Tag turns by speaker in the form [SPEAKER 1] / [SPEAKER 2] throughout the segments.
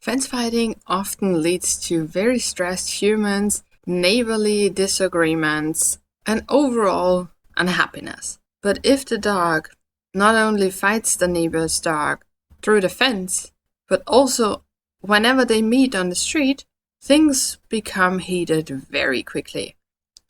[SPEAKER 1] Fence fighting often leads to very stressed humans, neighborly disagreements, and overall unhappiness. But if the dog not only fights the neighbor's dog through the fence, but also whenever they meet on the street, things become heated very quickly.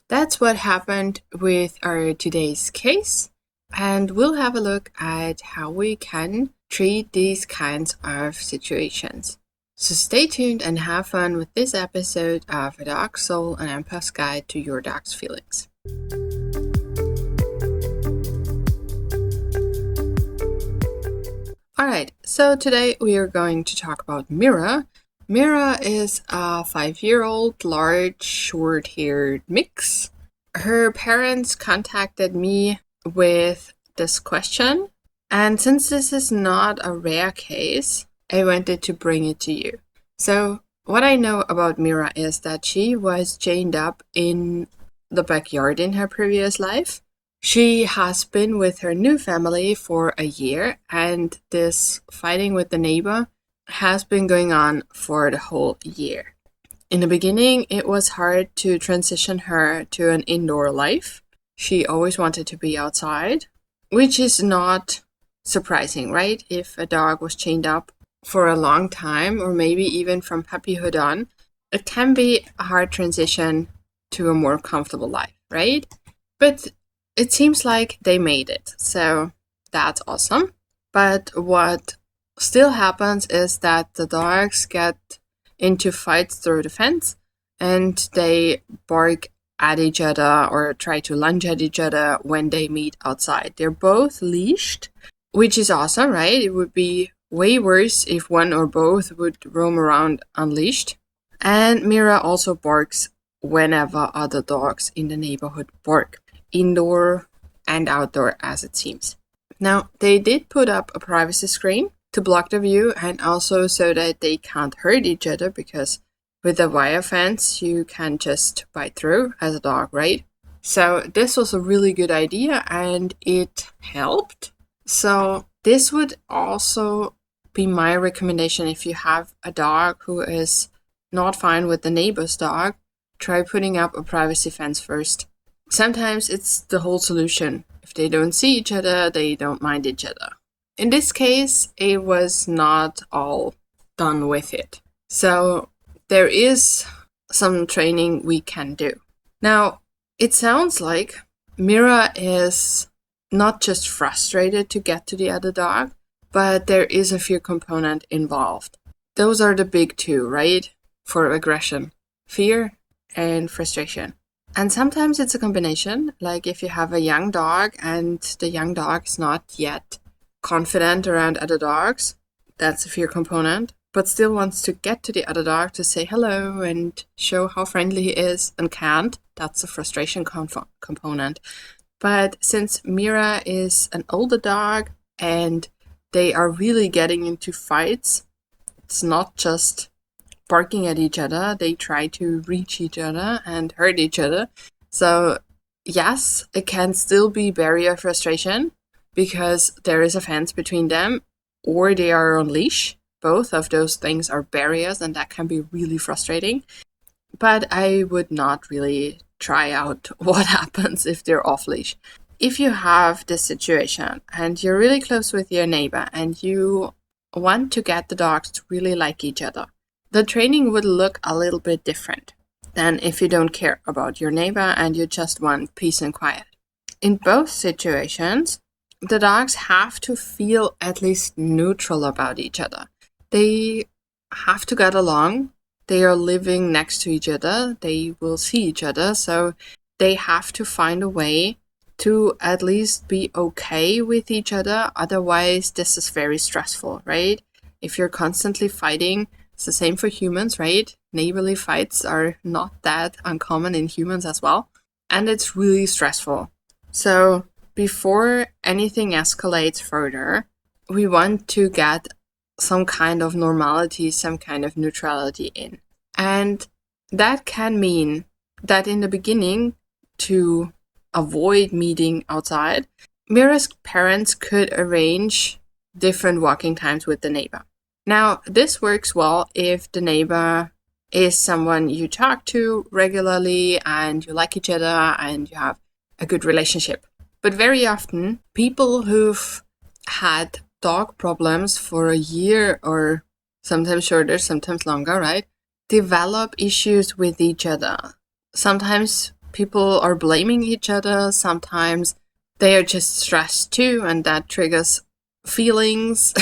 [SPEAKER 1] That's what happened with our today's case, and we'll have a look at how we can treat these kinds of situations. So stay tuned and have fun with this episode of A Dog's Soul, an empath's guide to your dog's feelings. Alright, so today we are going to talk about Mira. Mira is a 5-year-old, large, short-haired mix. Her parents contacted me with this question, and since this is not a rare case, I wanted to bring it to you. So, what I know about Mira is that she was chained up in the backyard in her previous life. She has been with her new family for a year, and this fighting with the neighbor has been going on for the whole year. In the beginning, it was hard to transition her to an indoor life. She always wanted to be outside, which is not surprising, right? If a dog was chained up for a long time, or maybe even from puppyhood on, it can be a hard transition to a more comfortable life, right? But it seems like they made it, so that's awesome. But what still happens is that the dogs get into fights through the fence, and they bark at each other or try to lunge at each other when they meet outside. They're both leashed, which is awesome, right? It would be way worse if one or both would roam around unleashed. And Mira also barks whenever other dogs in the neighborhood bark, indoor and outdoor as it seems. Now, they did put up a privacy screen to block the view, and also so that they can't hurt each other, because with a wire fence you can just bite through as a dog, right? So this was a really good idea and it helped. So this would also be my recommendation if you have a dog who is not fine with the neighbor's dog. Try putting up a privacy fence first. Sometimes it's the whole solution. If they don't see each other, they don't mind each other. In this case, it was not all done with it. So there is some training we can do. Now, it sounds like Mira is not just frustrated to get to the other dog, but there is a fear component involved. Those are the big two, right? For aggression. Fear and frustration. And sometimes it's a combination, like if you have a young dog and the young dog is not yet confident around other dogs, that's a fear component, but still wants to get to the other dog to say hello and show how friendly he is and can't, that's a frustration component. But since Mira is an older dog and they are really getting into fights, it's not just barking at each other, they try to reach each other and hurt each other. So yes, it can still be barrier frustration because there is a fence between them, or they are on leash. Both of those things are barriers, and that can be really frustrating. But I would not really try out what happens if they're off leash. If you have this situation and you're really close with your neighbor and you want to get the dogs to really like each other, the training would look a little bit different than if you don't care about your neighbor and you just want peace and quiet. In both situations, the dogs have to feel at least neutral about each other. They have to get along. They are living next to each other. They will see each other. So they have to find a way to at least be okay with each other. Otherwise, this is very stressful, right? If you're constantly fighting, it's the same for humans, right? Neighborly fights are not that uncommon in humans as well. And it's really stressful. So before anything escalates further, we want to get some kind of normality, some kind of neutrality in. And that can mean that in the beginning, to avoid meeting outside, Mira's parents could arrange different walking times with the neighbor. Now, this works well if the neighbor is someone you talk to regularly and you like each other and you have a good relationship. But very often, people who've had dog problems for a year or sometimes shorter, sometimes longer, right, develop issues with each other. Sometimes people are blaming each other, sometimes they are just stressed too, and that triggers feelings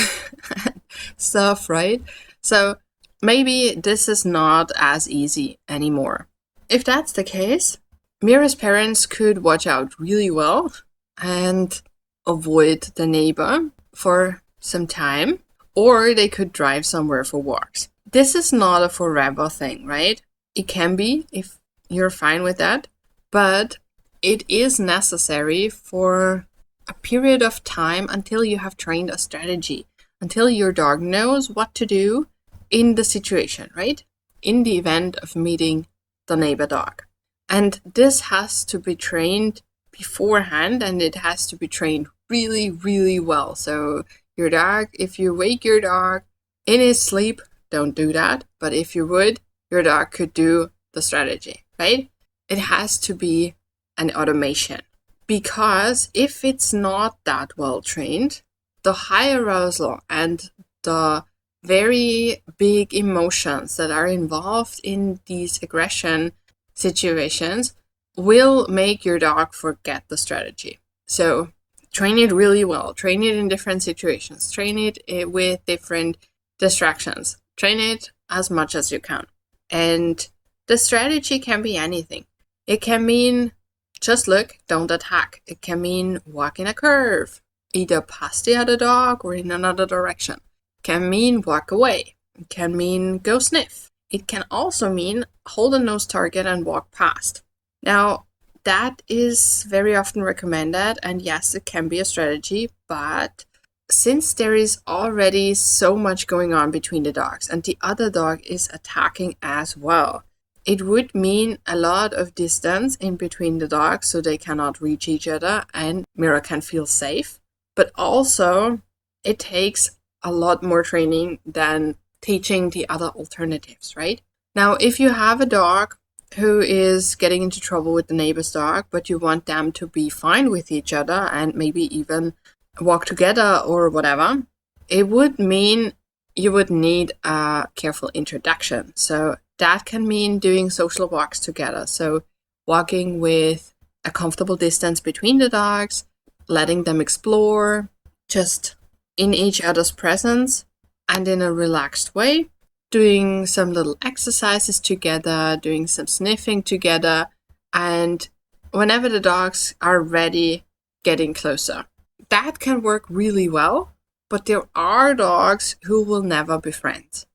[SPEAKER 1] stuff, right? So maybe this is not as easy anymore. If that's the case, Mira's parents could watch out really well and avoid the neighbor for some time, or they could drive somewhere for walks. This is not a forever thing, right? It can be if you're fine with that, but it is necessary for a period of time until you have trained a strategy, until your dog knows what to do in the situation, right? In the event of meeting the neighbor dog. And this has to be trained beforehand, and it has to be trained really, really well. So your dog, if you wake your dog in his sleep, don't do that. But if you would, your dog could do the strategy, right? It has to be an automation. Because if it's not that well trained, the high arousal and the very big emotions that are involved in these aggression situations will make your dog forget the strategy. So train it really well. Train it in different situations. Train it with different distractions. Train it as much as you can. And the strategy can be anything. It can mean just look, don't attack. It can mean walk in a curve, either past the other dog or in another direction. It can mean walk away. It can mean go sniff. It can also mean hold a nose target and walk past. Now, that is very often recommended, and yes, it can be a strategy, but since there is already so much going on between the dogs and the other dog is attacking as well, it would mean a lot of distance in between the dogs so they cannot reach each other and Mira can feel safe. But also, it takes a lot more training than teaching the other alternatives, right? Now, if you have a dog who is getting into trouble with the neighbor's dog, but you want them to be fine with each other and maybe even walk together or whatever, it would mean you would need a careful introduction. So that can mean doing social walks together. So walking with a comfortable distance between the dogs, letting them explore, just in each other's presence and in a relaxed way, doing some little exercises together, doing some sniffing together, and whenever the dogs are ready, getting closer. That can work really well, but there are dogs who will never be friends.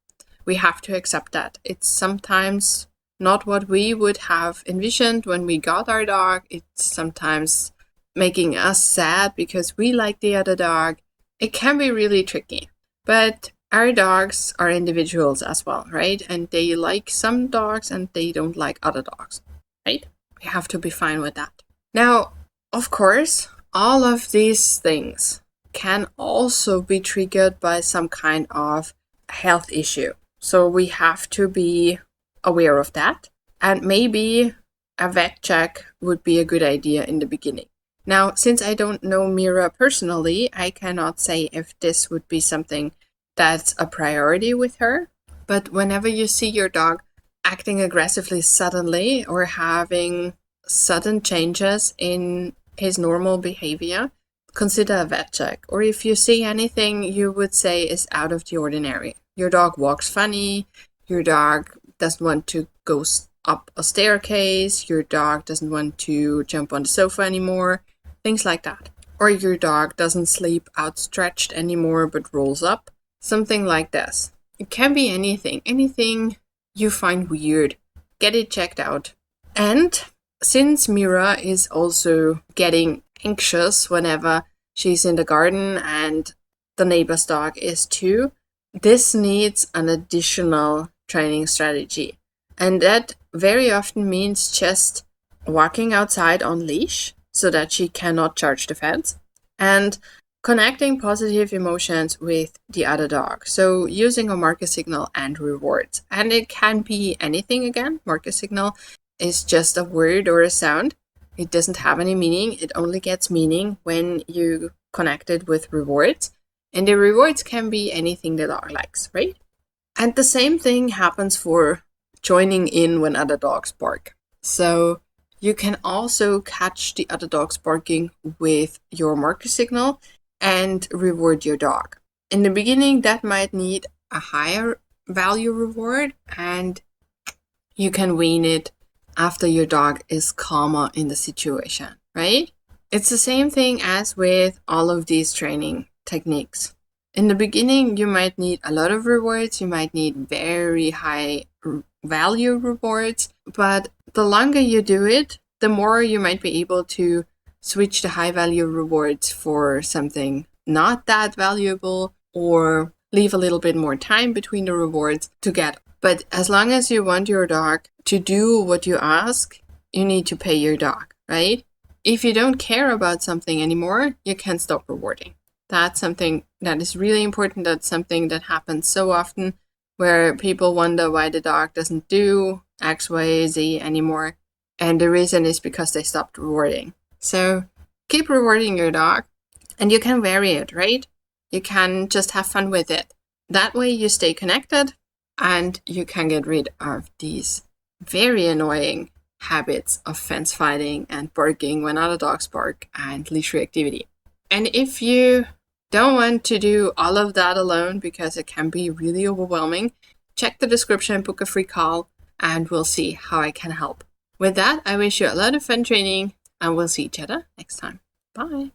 [SPEAKER 1] We have to accept that. It's sometimes not what we would have envisioned when we got our dog. It's sometimes making us sad because we like the other dog. It can be really tricky. But our dogs are individuals as well, right? And they like some dogs and they don't like other dogs, right? We have to be fine with that. Now, of course, all of these things can also be triggered by some kind of health issue. So we have to be aware of that. And maybe a vet check would be a good idea in the beginning. Now, since I don't know Mira personally, I cannot say if this would be something that's a priority with her. But whenever you see your dog acting aggressively suddenly or having sudden changes in his normal behavior, consider a vet check. Or if you see anything you would say is out of the ordinary. Your dog walks funny, your dog doesn't want to go up a staircase, your dog doesn't want to jump on the sofa anymore, things like that. Or your dog doesn't sleep outstretched anymore but rolls up, something like this. It can be anything you find weird. Get it checked out. And since Mira is also getting anxious whenever she's in the garden and the neighbor's dog is too, this needs an additional training strategy. And that very often means just walking outside on leash so that she cannot charge the fence and connecting positive emotions with the other dog. So using a marker signal and rewards. And it can be anything again. Marker signal is just a word or a sound. It doesn't have any meaning. It only gets meaning when you connect it with rewards. And the rewards can be anything the dog likes, right? And the same thing happens for joining in when other dogs bark. So you can also catch the other dogs barking with your marker signal and reward your dog. In the beginning, that might need a higher value reward, and you can wean it after your dog is calmer in the situation, right? It's the same thing as with all of these training techniques. In the beginning, you might need a lot of rewards. You might need very high value rewards, but the longer you do it, the more you might be able to switch the high value rewards for something not that valuable, or leave a little bit more time between the rewards to get. But as long as you want your dog to do what you ask, you need to pay your dog, right? If you don't care about something anymore, you can stop rewarding. That's something that is really important. That's something that happens so often, where people wonder why the dog doesn't do X, Y, Z anymore. And the reason is because they stopped rewarding. So keep rewarding your dog, and you can vary it, right? You can just have fun with it. That way you stay connected, and you can get rid of these very annoying habits of fence fighting and barking when other dogs bark and leash reactivity. And if you don't want to do all of that alone, because it can be really overwhelming, check the description, book a free call, and we'll see how I can help. With that, I wish you a lot of fun training, and we'll see each other next time. Bye.